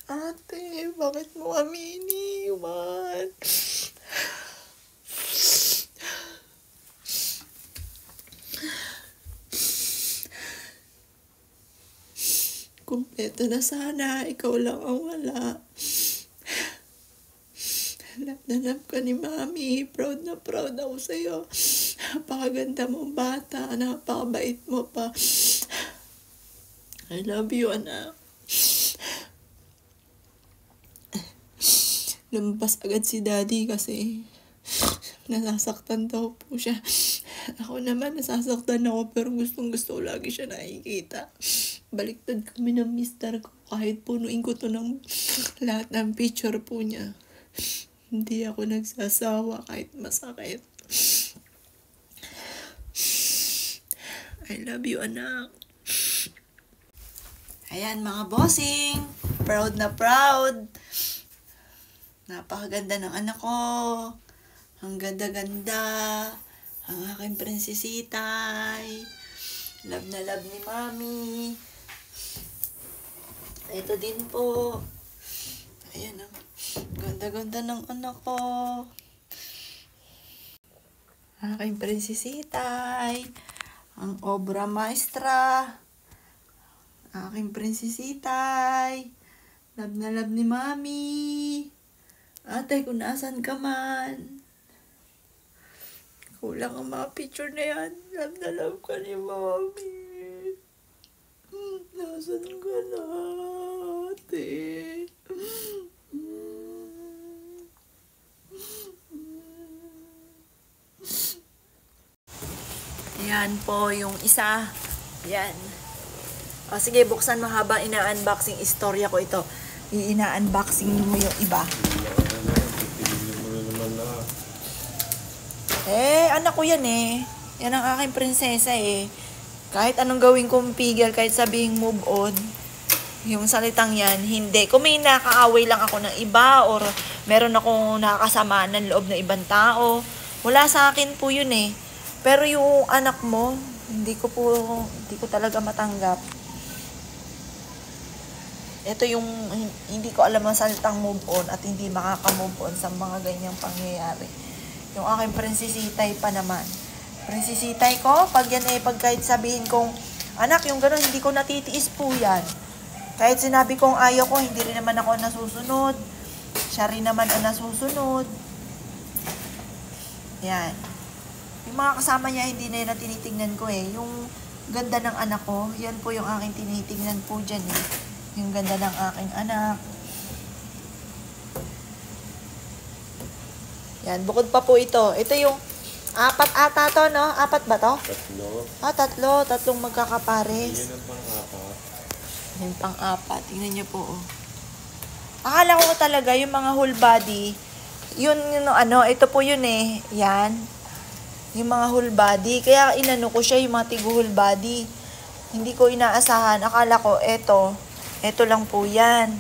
Ate, bakit mo kami iniwan? Kumpleto na sana, ikaw lang ang wala. Love na love ka ni Mami. Proud na proud ako sa'yo. Napakaganda mong bata. Napakabait mo pa. I love you, anak. Lumabas agad si Daddy kasi nasasaktan daw po siya. Ako naman nasasaktan ako pero gustong gusto ko lagi siya nakikita. Baliktad kami ng mister ko kahit punuin ko to ng lahat ng picture po niya. Hindi ako nagsasawa kahit masakit. I love you, anak. Ayan mga bossing, proud na proud. Napakaganda ng anak ko. Ang ganda-ganda. Ang aking prinsesitay. Love na love ni Mami. Ito din po. Ayan ang ganda-ganda ng anak ko. Aking prinsesitay. Ang obra maestra. Aking prinsesitay. Love na love ni Mami. Ate, kung nasan ka man. Kulang ang mga picture na yan. Love na love ka ni Mami. Nasan ka na, ate? Yan po yung isa. Yan. O sige, buksan mo habang ina-unboxing istorya ko ito. Ina-unboxing mo yung iba. Anak ko yan eh. Yan ang aking prinsesa eh. Kahit anong gawin kong pigil, kahit sabihin move on, yung salitang yan, hindi. Kung may nakaaway lang ako ng iba or meron akong nakakasama ng loob ng ibang tao, wala sa akin po yun eh. Pero yung anak mo, hindi ko talaga matanggap. Ito yung hindi ko alam ang salitang move on at hindi makaka-move on sa mga ganyang pangyayari. Yung aking prinsesitay pa naman. Prinsesitay ko, pag yan pag kahit sabihin kong, anak, yung gano'n, hindi ko natitiis po yan. Kahit sinabi kong ayaw ko, hindi rin naman ako nasusunod. Siya rin naman ang nasusunod. Yan. Yung mga kasama niya, hindi na yun na tinitingnan ko eh. Yung ganda ng anak ko, yan po yung aking tinitingnan po dyan eh. Yung ganda ng aking anak. Yan, bukod pa po ito. Ito yung 4 ata to, no? 4 ba to? 3. 3. 3 magkakapares. Yan ang pang-4. Yung pang-4. Tingnan niyo po, oh. Akala ko talaga yung mga whole body, yun, ito po yun eh. Yan. Yung mga whole body. Kaya inano ko siya, yung mga tigo whole body. Hindi ko inaasahan. Akala ko, ito lang po yan.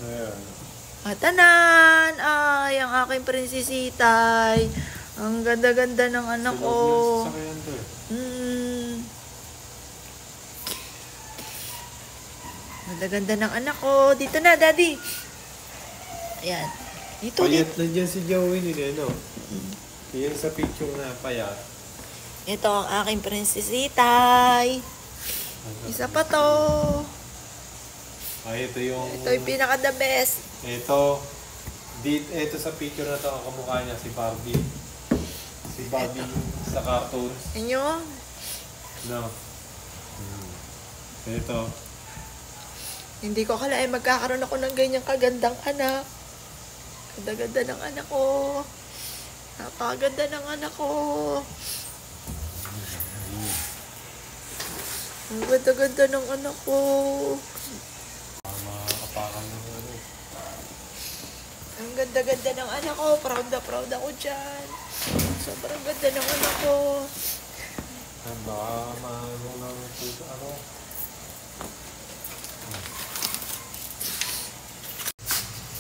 Ayan. Tanan! Ay, ang aking prinsesitay. Ang ganda-ganda ng anak ko. Sasakyan to eh. Ganda-ganda ng anak ko. Dito na, Daddy. Ayan. Dito. Payat na dyan si Joey nila, no? Yan sa picture na payat. Ito ang aking prinsesitay. Isa pa to. Ay, ito yung... Ito yung pinaka-the best. Ito sa picture na to, ang kamukha niya, si Barbie. Si Barbie sa cartoons. Inyo? No. Ito. Hindi ko akalain magkakaroon ako ng ganyang kagandang anak. Ganda-ganda ng anak ko. Napakaganda ng anak ko. Ang ganda-ganda ng anak ko. Makakapakan ng ano. Ang ganda-ganda ng anak ko. Proud na proud ako dyan. Sobrang ganda ng anak ko. Baka maano lang ito ano.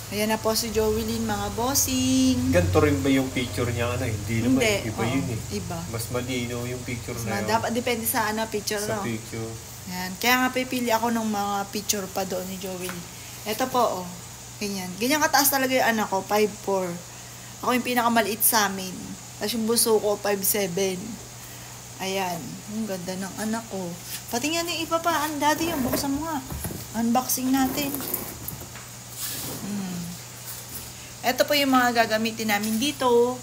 Ayan na po si Joelyn, mga bossing. Ganito rin ba yung picture niya? Hindi naman. Hindi. Iba yun eh. Iba. Mas malinaw yung picture na yun. Dapat depende sa picture, Sa no? picture. Yan. Kaya nga pipili ako ng mga picture pa doon ni Joelyn. Ito po, oh. Ganyan. Ganyan kataas talaga yung anak ko, 5'4". Ako yung pinakamaliit sa amin. Tapos yung buso ko, 5'7". Ayan. Ang ganda ng anak ko. Pati nga yung iba pa. Ang daddy yung buksan mo nga. Unboxing natin. Ito po yung mga gagamitin namin dito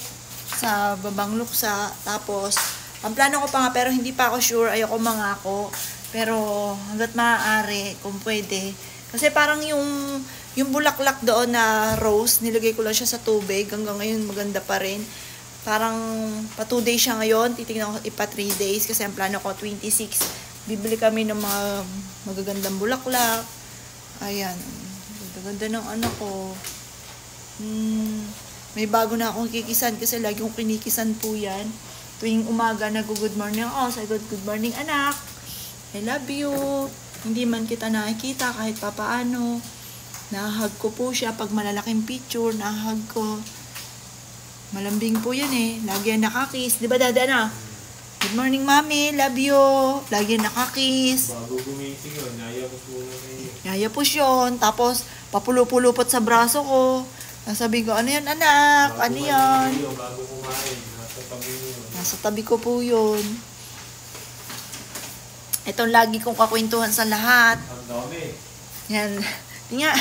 sa babang luksa. Tapos, ang plano ko pa nga pero hindi pa ako sure. Ayoko mangako. Pero hanggat maaari, kung pwede. Kasi parang yung bulaklak doon na rose, nilagay ko lang siya sa tubig. Hanggang ngayon maganda pa rin. Parang pa 2 days siya ngayon. Titignan ko ipa 3 days kasi ang plano ko 26. Bibili kami ng mga magagandang bulaklak. Ayan. Ganda ng anak ko. May bago na akong kikisan kasi lagi kong kinikisan po yan. Tuwing umaga nag-good morning ako. Sabi ko, good morning anak. I love you. Hindi man kita nakikita kahit papaano. Nahag ko po siya pag malalaking picture. Nahag ko. Malambing po yan eh. Lagi yan nakakiss. Di ba dada na? Good morning mami. Love you. Lagi yan nakakiss. Bago gumising yun, naya po po na kayo. Yaya po yun. Tapos, papulo-pulupot sa braso ko. Nasabi ko, ano yan anak? Ano yan? Bago kumain, nasa tabi niyo. Nasa tabi ko po yun. Itong lagi kong kakwentuhan sa lahat. Ang dami. Yan. Nga.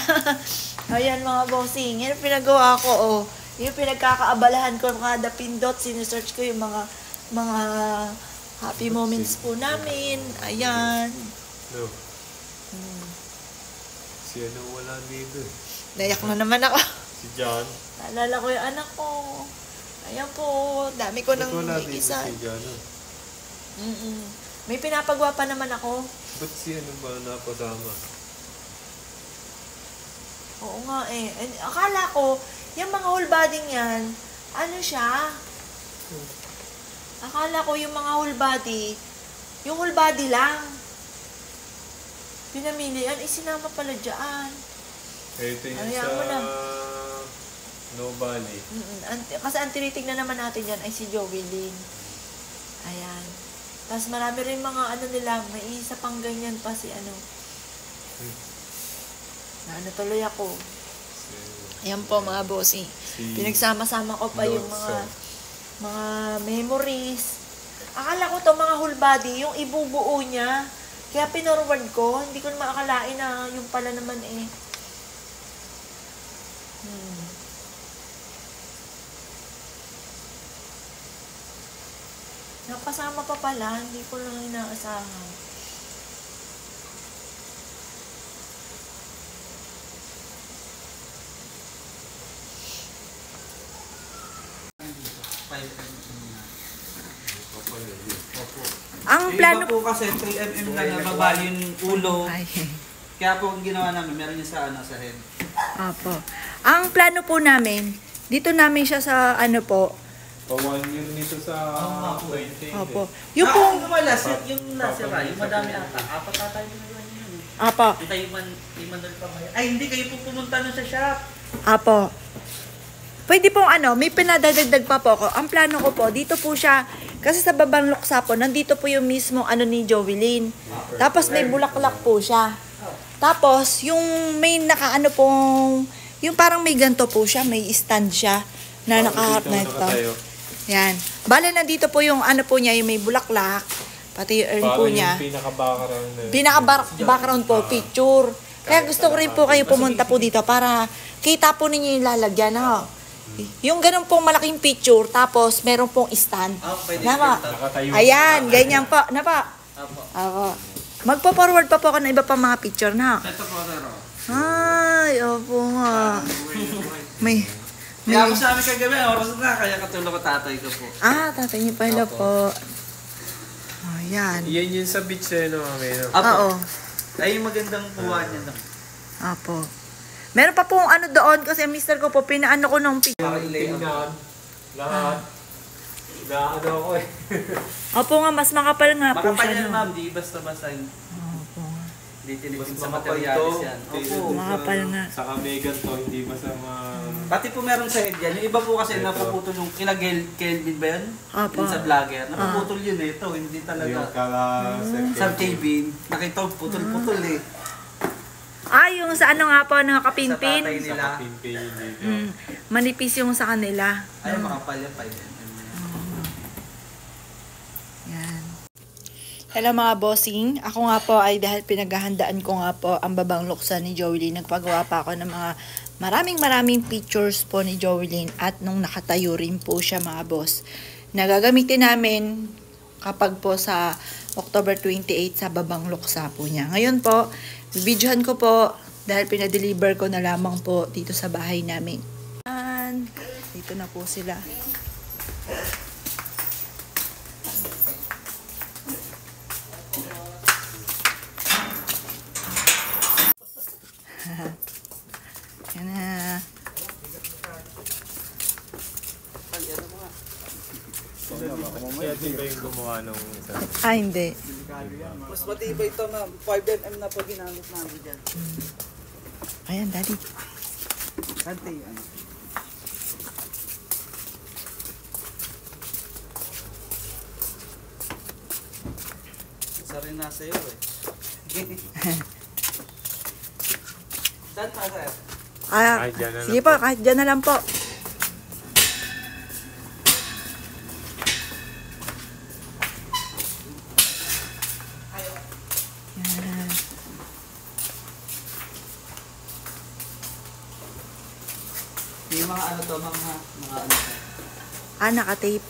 Ayan mga bossing. Yan ang pinagawa ko. Oh. Yung pinagkakaabalahan ko. Kada pindot, sinesearch ko yung mga happy moments po namin. Ayan. No. Si ano wala dito. Nayak na naman ako. Si John. Naalala ko yung anak ko. Ayan po. Dami ko nang wala dito ikisan. si John. May pinapagawa pa naman ako. Ba't si ano ba napasama? Oo nga eh. Akala ko, yung mga whole body yan, ano siya? Akala ko yung mga whole body, yung whole body lang. Pinamili yan, isinama pala dyan. Ito yung Ayan sa mo na. No Valley. Kasi ang tinitignan naman natin yan ay si Joey Lynn. Ayan. Tapos marami rin mga ano nila, may isa pang ganyan pa si ano. Na ano tuloy ako. Ayan po mga bossing. Pinagsama-sama ko pa yung mga memories. Akala ko to mga whole body, yung ibubuo niya. Kaya pinorward ko, hindi ko naman akalain na yung pala naman eh. Napasama pa pala, hindi ko lang inaasahan. Ang plano po kasi 3mm na nababali yung ulo. Ay. Kaya po ang ginawa namin, meron yung sa head. Opo. Ang plano po namin, dito namin siya sa ano po. Pa 1 year nito sa 20. Opo. Yung pong yung nasira, yung madami ata. Apat ata yung nagawa niyo yun. Apo. Kita yung Manuel pa ba? Ay, hindi kayo po pumunta nun sa shop. Apo. Pwede pong ano, may pinadadagdag pa po ako. Ang plano ko po, dito po siya, kasi sa babang luksa po, nandito po yung mismo ano ni Jovelyn. Tapos may bulaklak po siya. Tapos, yung may nakaano pong, yung parang may ganto po siya, may stand siya na nakaharap na ito. Yan. Bale, nandito po yung ano po niya, yung may bulaklak, pati yung urn po niya. Yung pinaka-background na yun. Pinaka-background po, picture. Kaya gusto ko rin po kayo pumunta po dito para kita po ninyo yung lalagyan. Ho. Yung ganun pong malaking picture, tapos meron pong stand. Nama. Ayan, ganyan po. Napa? Ako. Magpo-forward pa po ako ng iba pa mga picture na. Ito po, sir. Ay, opo nga. May Kaya ako sa amin kagabi, oras na, kaya katulong ko tatay ko po. tatay niyo pala po. Ayan. Yan yun sa beach eh, no? Oo. Ay, yung magandang kuha niya na. Opo. Meron pa pong ano doon kasi mister ko po, pinaano ko nung picture. Tingnan. Lahat. Naano ako eh. Opo nga, mas makapal nga po Makapal siya. yan, No? ma'am. Di basta-basta yun. Opo. Hindi tinipid sa makapal materialis to. yan. Tingnan Opo. mo Makapal nga. Saka Megan to, hindi ba sa mga... Pati po meron sa head yan. Yung iba po kasi Ito. napuputol yung kila Kelvin ba yan? Opo. Yung sa vlogger. Napuputol yun eh. Ito, hindi Yung talaga. kala... Sa Kelvin, nakita ko putol-putol eh. Yung sa ano nga po, Sa tatay nakapinpin. nila. Sa kapimpi yun dito. Manipis yung sa kanila. Ay, makapal yan. 5 mm. Yan. Hello mga bossing. Ako nga po ay dahil pinaghahandaan ko nga po ang babang luksa ni Joelyn. Nagpagawa pa ako ng mga maraming pictures po ni Joelyn at nung nakatayo rin po siya mga boss. Nagagamitin namin kapag po sa October 28 sa babang luksa po niya. Ngayon po, videohan ko po dahil pinadeliver ko na lamang po dito sa bahay namin. Dito na po sila. Yan na. Kaya din ba yung gumawa nung isa? Hindi. Mas matibay ito, ma'am. 5mm na pag ginamit namin dyan. Ayan, daddy. Kante yan. Isa rin nasa iyo eh. Saan pa, sir? Kahit dyan na Sige lang po, kahit dyan na lang po. Yan. Yung mga ano to, ma'am ha? Mga ano to. Naka-tape.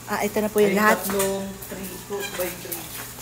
Ito na po yung lahat. Tatlong 3 by 3.